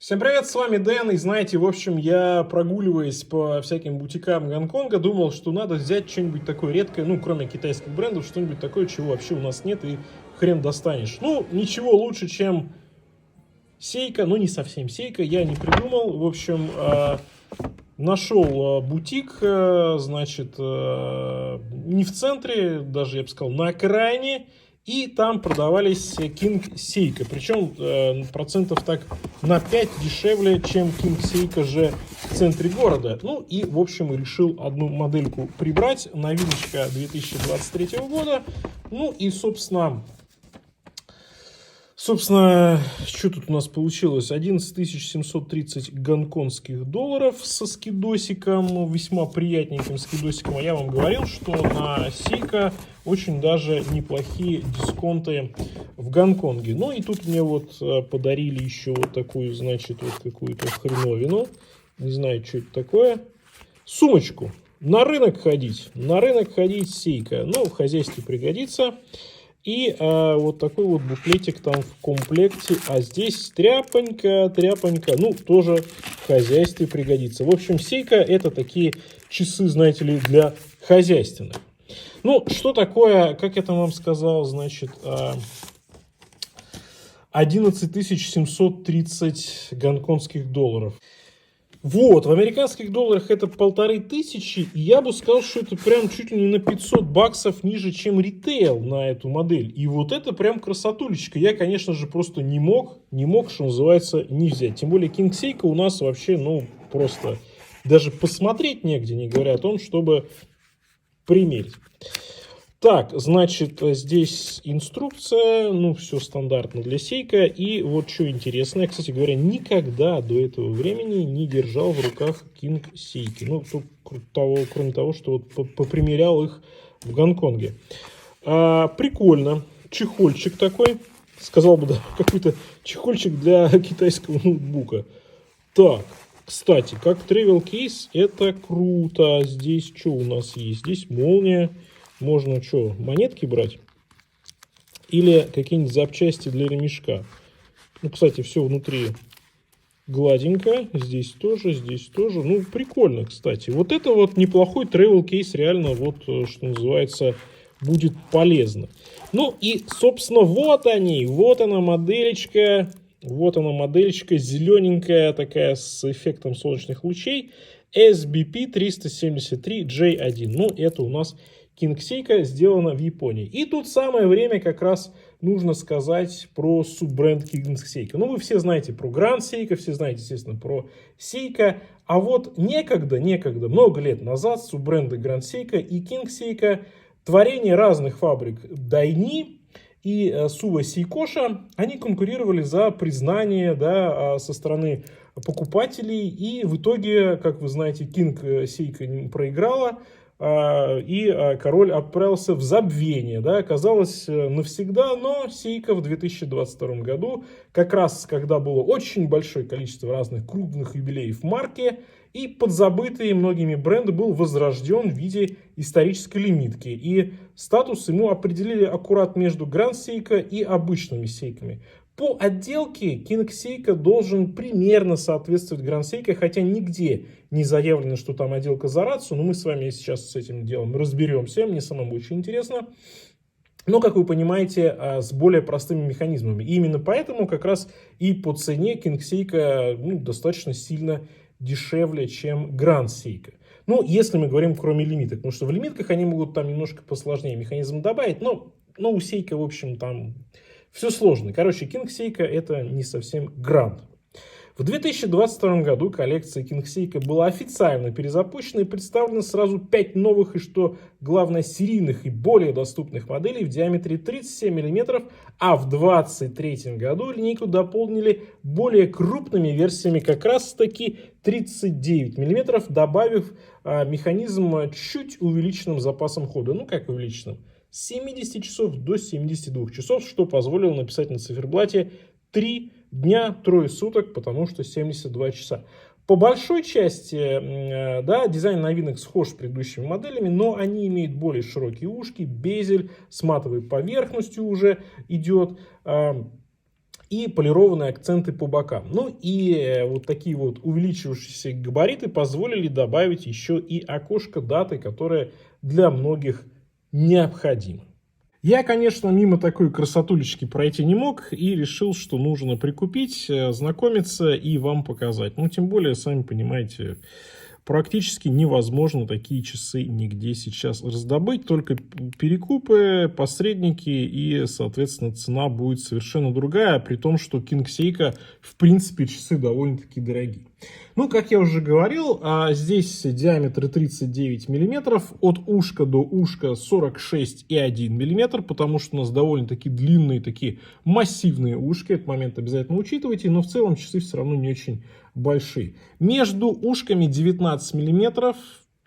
Всем привет, с вами Дэн, и знаете, в общем, я, прогуливаясь по всяким бутикам Гонконга, думал, что надо взять что-нибудь такое редкое, ну, кроме китайских брендов, что-нибудь такое, чего вообще у нас нет, и хрен достанешь. Ну, ничего лучше, чем Сейка, ну, не совсем Сейка, я не придумал, в общем, нашел бутик, значит, не в центре, даже, я бы сказал, на окраине, и там продавались King Seiko. Причем процентов так на 5 дешевле, чем King Seiko же в центре города. Ну и, в общем, решил одну модельку прибрать. Новиночка 2023 года. Ну и, собственно, что тут у нас получилось? 11 730 гонконгских долларов со скидосиком, весьма приятненьким скидосиком. А я вам говорил, что на Seiko очень даже неплохие дисконты в Гонконге. Ну и тут мне вот подарили еще вот такую, значит, вот какую-то хреновину. Не знаю, что это такое. Сумочку. На рынок ходить Seiko. Ну, в хозяйстве пригодится. И вот такой вот буклетик там в комплекте. А здесь тряпонька. Ну, тоже в хозяйстве пригодится. В общем, Seiko это такие часы, знаете ли, для хозяйственных. Ну, что такое, как я там вам сказал, значит, 11 730 гонконгских долларов. Вот, в американских долларах это 1500, и я бы сказал, что это прям чуть ли не на 500 баксов ниже, чем ритейл на эту модель. И вот это прям красотулечка. Я, конечно же, просто не мог, что называется, не взять. Тем более King Seiko у нас вообще, ну, просто даже посмотреть негде, не говоря о том, чтобы примерить. Так, значит, здесь инструкция, ну, все стандартно для Seiko. И вот что интересно, я, кстати говоря, никогда до этого времени не держал в руках King Seiko. Ну, кроме того, что вот попримерял их в Гонконге. Прикольно. Чехольчик такой. Сказал бы, да, какой-то чехольчик для китайского ноутбука. Так, кстати, как travel case, это круто. Здесь что у нас есть? Здесь молния. Можно что, монетки брать? Или какие-нибудь запчасти для ремешка? Ну, кстати, все внутри гладенько. Здесь тоже. Ну, прикольно, кстати. Вот это вот неплохой travel кейс, реально, вот, что называется, будет полезно. Ну, и, собственно, вот они. Вот она моделечка. Зелененькая такая с эффектом солнечных лучей. SBP373J1. Ну, это у нас King Seiko, сделано в Японии. И тут самое время как раз нужно сказать про суббренд King Seiko. Ну, вы все знаете про Grand Seiko, все знаете, естественно, про Seiko. А вот некогда, много лет назад, суббренды Grand Seiko и King Seiko, творение разных фабрик Дайни и Сува Сейкоша, они конкурировали за признание, да, со стороны покупателей. И в итоге, как вы знаете, King Seiko проиграла. И король отправился в забвение, да, оказалось навсегда, но Seiko в 2022 году, как раз когда было очень большое количество разных крупных юбилеев марки, и подзабытый многими бренды был возрожден в виде исторической лимитки. И статус ему определили аккурат между Grand Seiko и обычными Seiko'ми. По отделке King Seiko должен примерно соответствовать Grand Seiko, хотя нигде не заявлено, что там отделка Заратсу, но мы с вами сейчас с этим делом разберемся, мне самому очень интересно. Но, как вы понимаете, с более простыми механизмами. И именно поэтому как раз и по цене King Seiko, ну, достаточно сильно дешевле, чем Grand Seiko. Ну, если мы говорим кроме лимиток, потому что в лимитках они могут там немножко посложнее механизм добавить, но у Seiko, в общем, там все сложно. Короче, King Seiko это не совсем Grand. В 2022 году коллекция King Seiko была официально перезапущена и представлено сразу 5 новых и, что главное, серийных и более доступных моделей в диаметре 37 мм, а в 2023 году линейку дополнили более крупными версиями, как раз таки 39 мм, добавив механизм чуть увеличенным запасом хода. Ну, как увеличенным? С 70 часов до 72 часов, что позволило написать на циферблате 3 дня, трое суток, потому что 72 часа. По большой части, да, дизайн новинок схож с предыдущими моделями, но они имеют более широкие ушки, безель с матовой поверхностью уже идет. и полированные акценты по бокам. Ну и вот такие вот увеличивающиеся габариты позволили добавить еще и окошко даты, которое для многих необходимо. Я, конечно, мимо такой красотулечки пройти не мог и решил, что нужно прикупить, знакомиться и вам показать. Ну, тем более, сами понимаете, практически невозможно такие часы нигде сейчас раздобыть. Только перекупы, посредники и, соответственно, цена будет совершенно другая. При том, что King Seiko, в принципе, часы довольно-таки дорогие. Ну, как я уже говорил, здесь диаметр 39 мм, от ушка до ушка 46,1 мм, потому что у нас довольно-таки длинные, такие массивные ушки. Этот момент обязательно учитывайте, но в целом часы все равно не очень большие. Между ушками 19 мм,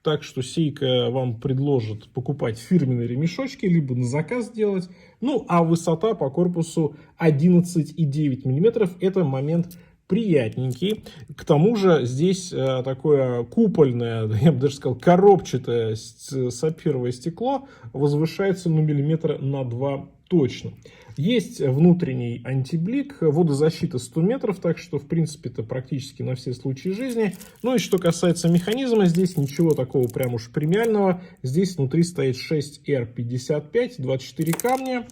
так что Seiko вам предложит покупать фирменные ремешочки, либо на заказ делать. Ну, а высота по корпусу 11,9 мм, это момент приятненький. К тому же здесь такое купольное, я бы даже сказал, коробчатое сапфировое стекло возвышается на миллиметр на 2 точно. Есть внутренний антиблик, водозащита 100 метров, так что, в принципе, это практически на все случаи жизни. Ну и что касается механизма, здесь ничего такого прям уж премиального. Здесь внутри стоит 6R55, 24 камня,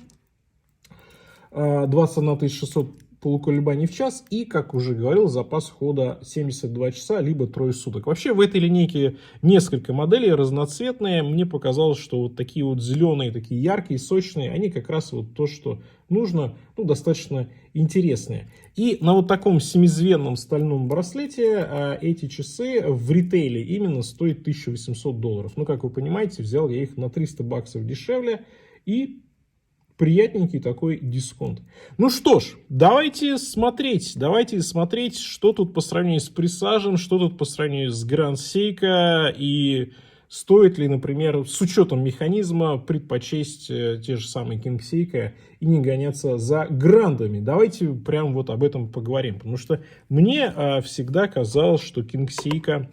21 600 полуколебаний в час и, как уже говорил, запас хода 72 часа, либо трое суток. Вообще в этой линейке несколько моделей разноцветные. Мне показалось, что вот такие вот зеленые, такие яркие, сочные, они как раз вот то, что нужно, ну, достаточно интересные. И на вот таком семизвенном стальном браслете эти часы в ритейле именно стоят $1800. Ну, как вы понимаете, взял я их на 300 баксов дешевле и приятненький такой дисконт. Ну что ж, давайте смотреть, что тут по сравнению с Presage, что тут по сравнению с Grand Seiko, и стоит ли, например, с учетом механизма предпочесть те же самые King Seiko и не гоняться за грандами. Давайте прям вот об этом поговорим, потому что мне всегда казалось, что King Seiko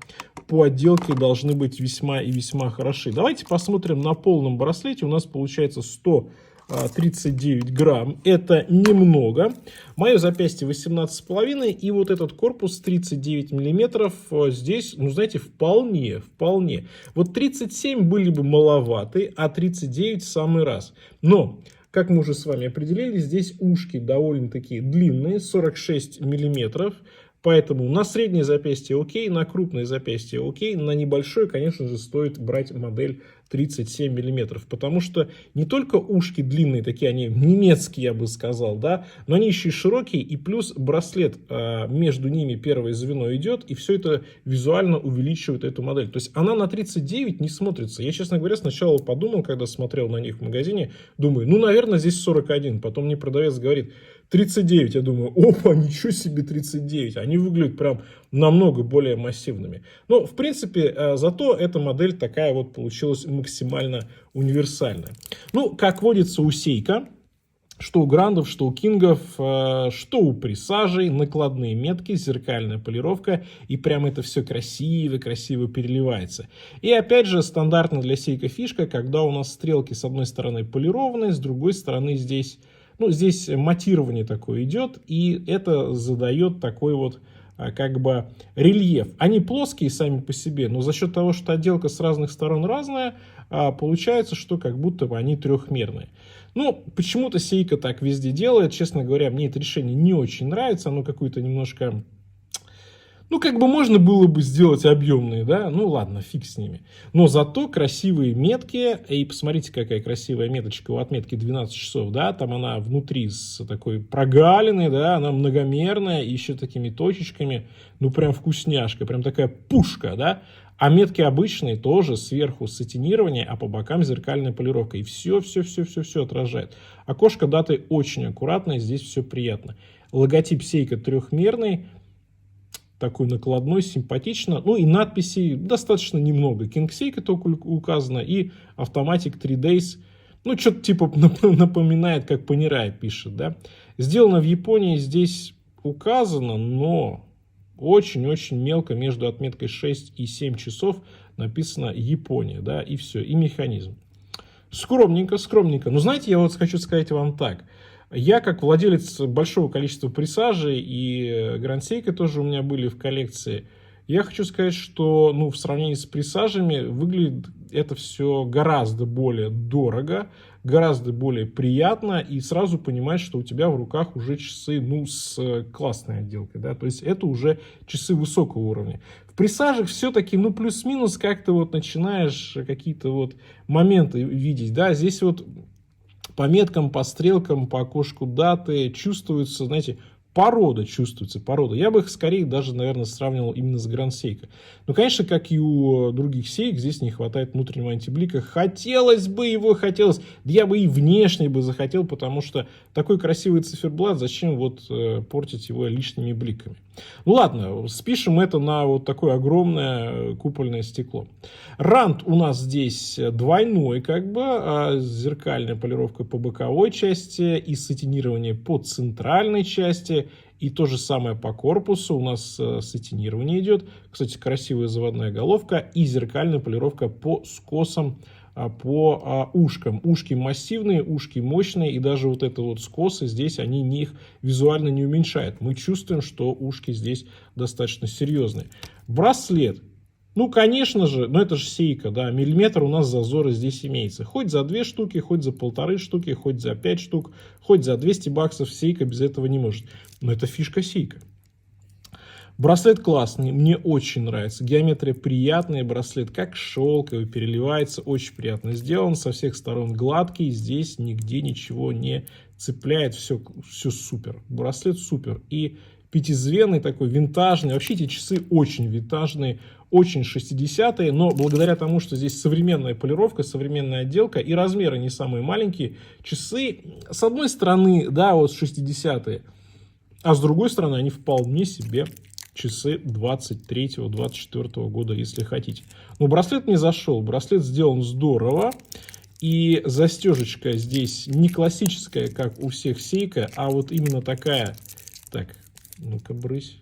по отделке должны быть весьма и весьма хороши. Давайте посмотрим на полном браслете. У нас получается 139 грамм, это немного. Мое запястье 18,5, и вот этот корпус 39 миллиметров здесь, ну знаете, вполне. Вот 37 были бы маловаты, а 39 в самый раз. Но, как мы уже с вами определили, здесь ушки довольно-таки длинные, 46 миллиметров. Поэтому на среднее запястье окей, на крупное запястье окей, на небольшое, конечно же, стоит брать модель 37 миллиметров, потому что не только ушки длинные, такие они немецкие, я бы сказал, да, но они еще и широкие, и плюс браслет между ними первое звено идет, и все это визуально увеличивает эту модель. То есть она на 39 не смотрится. Я, честно говоря, сначала подумал, когда смотрел на них в магазине, думаю, ну, наверное, здесь 41. Потом мне продавец говорит 39. Я думаю, опа, ничего себе 39. Они выглядят прям намного более массивными. Но, в принципе, зато эта модель такая вот получилась максимально универсальная. Ну, как водится у Seiko, что у грандов, что у кингов, что у пресажей, накладные метки, зеркальная полировка, и прям это все красиво переливается. И опять же, стандартно для Seiko фишка, когда у нас стрелки с одной стороны полированные, с другой стороны здесь, ну, здесь матирование такое идет, и это задает такой вот как бы рельеф. Они плоские сами по себе, но за счет того, что отделка с разных сторон разная, получается, что как будто бы они трехмерные. Ну, почему-то Seiko так везде делает. Честно говоря, мне это решение не очень нравится. Оно какое-то немножко... Ну, как бы можно было бы сделать объемные, да? Ну, ладно, фиг с ними. Но зато красивые метки. И посмотрите, какая красивая меточка у отметки 12 часов, да? Там она внутри с такой прогалиной, да? Она многомерная, и еще такими точечками. Ну, прям вкусняшка, прям такая пушка, да? А метки обычные тоже сверху сатинирование, а по бокам зеркальная полировка. И все отражает. Окошко даты очень аккуратное, здесь все приятно. Логотип Seiko трехмерный. Такой накладной, симпатично. Ну и надписей достаточно немного. King Seiko только указано. И Automatic 3 Days. Ну, что-то типа напоминает, как Panerai пишет, да. Сделано в Японии, здесь указано, но очень-очень мелко между отметкой 6 и 7 часов написано Япония, да, и все, и механизм. Скромненько. Но знаете, я вот хочу сказать вам так. Я, как владелец большого количества присажей, и Grand Seiko тоже у меня были в коллекции, я хочу сказать, что в сравнении с присажами выглядит это все гораздо более дорого, гораздо более приятно, и сразу понимаешь, что у тебя в руках уже часы с классной отделкой. Да? То есть это уже часы высокого уровня. В присажах все-таки плюс-минус как-то начинаешь какие-то моменты видеть. Да? Здесь по меткам, по стрелкам, по окошку даты чувствуется, знаете, порода. Я бы их скорее даже, наверное, сравнивал именно с Grand Seiko. Конечно, как и у других сейк, здесь не хватает внутреннего антиблика. Хотелось бы его, да я бы и внешне бы захотел, потому что такой красивый циферблат, зачем портить его лишними бликами. Ладно, спишем это на такое огромное купольное стекло. Рант у нас здесь двойной, зеркальная полировка по боковой части и сатинирование по центральной части. И то же самое по корпусу. У нас сатинирование идет. Кстати, красивая заводная головка. И зеркальная полировка по скосам, по ушкам. Ушки массивные, ушки мощные. И даже скосы здесь, они их визуально не уменьшают. Мы чувствуем, что ушки здесь достаточно серьезные. Браслет. Конечно же, но это же Seiko, да, миллиметр у нас зазора здесь имеется. Хоть за 2 штуки, хоть за 1,5 штуки, хоть за 5 штук, хоть за 200 баксов Seiko без этого не может. Но это фишка Seiko. Браслет классный, мне очень нравится. Геометрия приятная, браслет как шелковый, переливается, очень приятно сделан. Со всех сторон гладкий, здесь нигде ничего не цепляет, все супер. Браслет супер. И пятизвенный такой, винтажный. Вообще эти часы очень винтажные, очень 60-е, но благодаря тому, что здесь современная полировка, современная отделка и размеры не самые маленькие, часы, с одной стороны, да, 60-е, а с другой стороны, они вполне себе часы 23-24 года, если хотите. Но браслет не зашел, браслет сделан здорово. И застежечка здесь не классическая, как у всех Seiko, а именно такая. Так, ну-ка, брысь.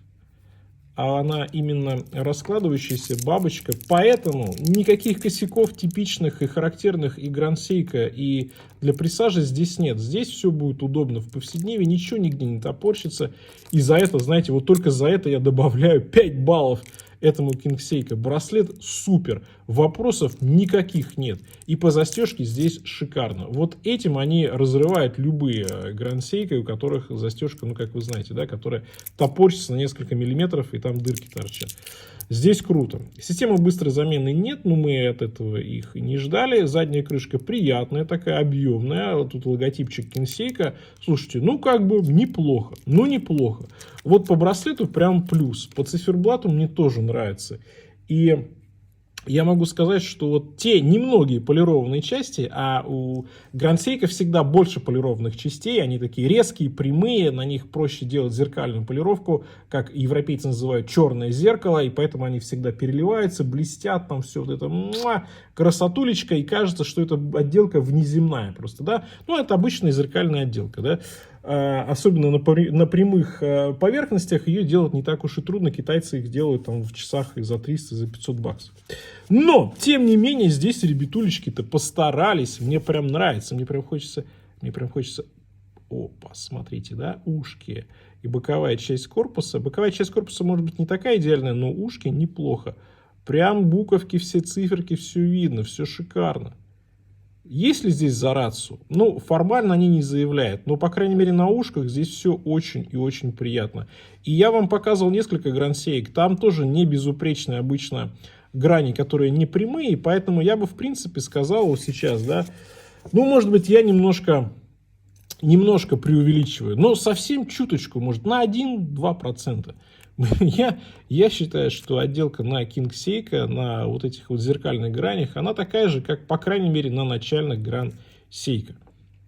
А она именно раскладывающаяся бабочка. Поэтому никаких косяков типичных и характерных и Grand Seiko, и для присажи здесь нет. Здесь все будет удобно в повседневе, ничего нигде не топорщится. И за это, знаете, только за это я добавляю 5 баллов этому King Seiko. Браслет супер, вопросов никаких нет. И по застежке здесь шикарно. Этим они разрывают любые Grand Seiko, у которых застежка, как вы знаете, да, которая топорщится на несколько миллиметров и там дырки торчат. Здесь круто. Системы быстрой замены нет, но мы от этого их и не ждали. Задняя крышка приятная, такая объемная. Тут логотипчик King Seiko. Слушайте, неплохо. Неплохо. По браслету прям плюс. По циферблату мне тоже нравится. И я могу сказать, что те немногие полированные части, а у Grand Seiko всегда больше полированных частей, они такие резкие, прямые, на них проще делать зеркальную полировку, как европейцы называют черное зеркало, и поэтому они всегда переливаются, блестят, там все красотулечка, и кажется, что это отделка внеземная просто, да, это обычная зеркальная отделка, да. Особенно на прямых поверхностях ее делать не так уж и трудно. Китайцы их делают в часах и за 300, за 500 баксов. Но, тем не менее, здесь ребятулечки-то постарались. Мне прям нравится. Мне прям хочется... Опа, смотрите, да, ушки и боковая часть корпуса. Боковая часть корпуса может быть не такая идеальная, но ушки неплохо. Прям буковки, все циферки, все видно, все шикарно. Есть ли здесь за рацию? Формально они не заявляют, но, по крайней мере, на ушках здесь все очень и очень приятно. И я вам показывал несколько Grand Seiko, там тоже не безупречные обычно грани, которые не прямые, поэтому я бы, в принципе, сказал сейчас, да, может быть, я немножко преувеличиваю, но совсем чуточку, может, на 1-2%. Я считаю, что отделка на King Seiko, на этих зеркальных гранях, она такая же, как, по крайней мере, на начальных Grand Seiko.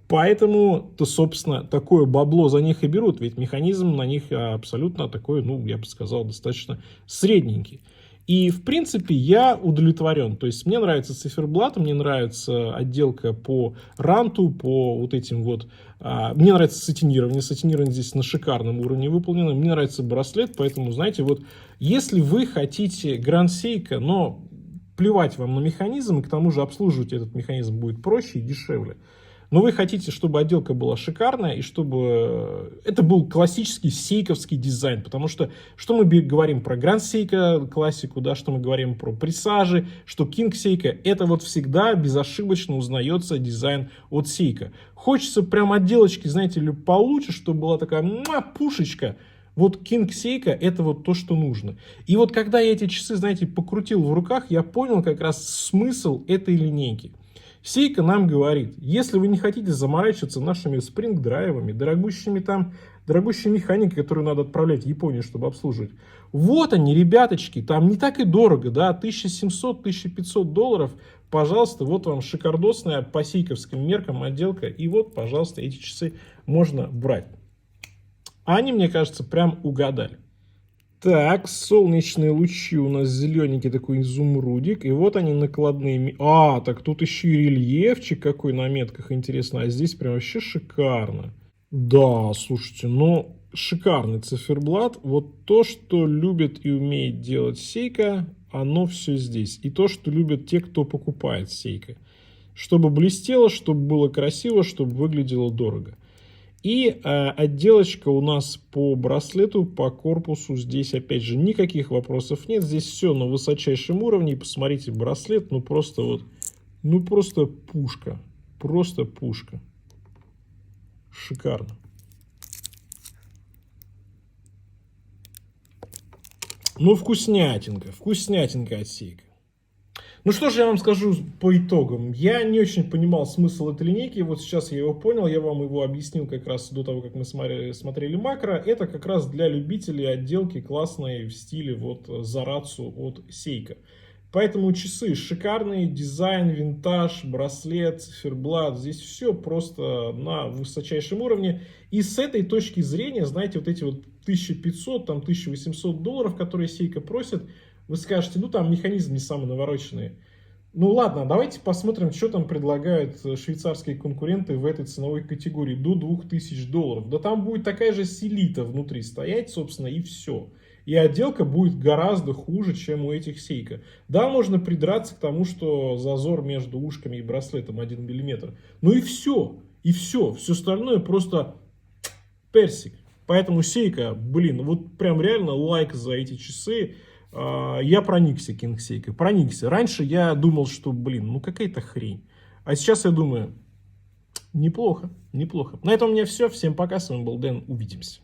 Поэтому-то, собственно, такое бабло за них и берут, ведь механизм на них абсолютно такой, я бы сказал, достаточно средненький. И, в принципе, я удовлетворен. То есть, мне нравится циферблат, мне нравится отделка по ранту, по этим мне нравится сатинирование. Сатинирование здесь на шикарном уровне выполнено. Мне нравится браслет, поэтому, знаете, если вы хотите Grand Seiko, но плевать вам на механизм, и к тому же обслуживать этот механизм будет проще и дешевле, но вы хотите, чтобы отделка была шикарная, и чтобы это был классический сейковский дизайн, потому что мы говорим про Grand Seiko классику, да, что мы говорим про пресажи, что King Seiko, это вот всегда безошибочно узнается дизайн от Seiko. Хочется прям отделочки, знаете ли, получше, чтобы была такая пушечка. Вот King Seiko это вот то, что нужно. И вот когда я эти часы, знаете, покрутил в руках, я понял как раз смысл этой линейки. Seiko нам говорит, если вы не хотите заморачиваться нашими спринг-драйвами, дорогущей механикой, которую надо отправлять в Японию, чтобы обслуживать. Вот они, ребяточки, там не так и дорого, да, $1700-1500. Пожалуйста, вот вам шикардосная по сейковским меркам отделка. И вот, пожалуйста, эти часы можно брать. Они, мне кажется, прям угадали. Так, солнечные лучи у нас зелененький такой изумрудик. И вот они накладные. Так тут еще и рельефчик какой на метках, интересно. А здесь прям вообще шикарно. Да, слушайте, ну шикарный циферблат. Вот то, что любит и умеет делать Seiko, оно все здесь. И то, что любят те, кто покупает Seiko. Чтобы блестело, чтобы было красиво, чтобы выглядело дорого. И отделочка у нас по браслету, по корпусу. Здесь, опять же, никаких вопросов нет. Здесь все на высочайшем уровне. Посмотрите, браслет, ну просто пушка. Просто пушка. Шикарно. Ну, вкуснятинка от Seiko. Ну что же я вам скажу по итогам. Я не очень понимал смысл этой линейки. Вот сейчас я его понял. Я вам его объяснил как раз до того, как мы смотрели макро. Это как раз для любителей отделки классной в стиле вот Zaratsu от Seiko. Поэтому часы шикарные, дизайн, винтаж, браслет, циферблат. Здесь все просто на высочайшем уровне. И с этой точки зрения, знаете, вот эти вот 1500, там $1800, которые Seiko просит, вы скажете, ну там механизм не самый навороченный. Ну ладно, давайте посмотрим, что там предлагают швейцарские конкуренты в этой ценовой категории до $2000. Да там будет такая же селита внутри стоять, собственно, и все. И отделка будет гораздо хуже, чем у этих Seiko. Да, можно придраться к тому, что зазор между ушками и браслетом 1 мм. Ну и все. И все. Все остальное просто персик. Поэтому Seiko, блин, вот прям реально лайк за эти часы. Я проникся King Seiko. Проникся. Раньше я думал, что, блин, ну какая-то хрень. А сейчас я думаю, неплохо, неплохо. На этом у меня все. Всем пока. С вами был Дэн. Увидимся.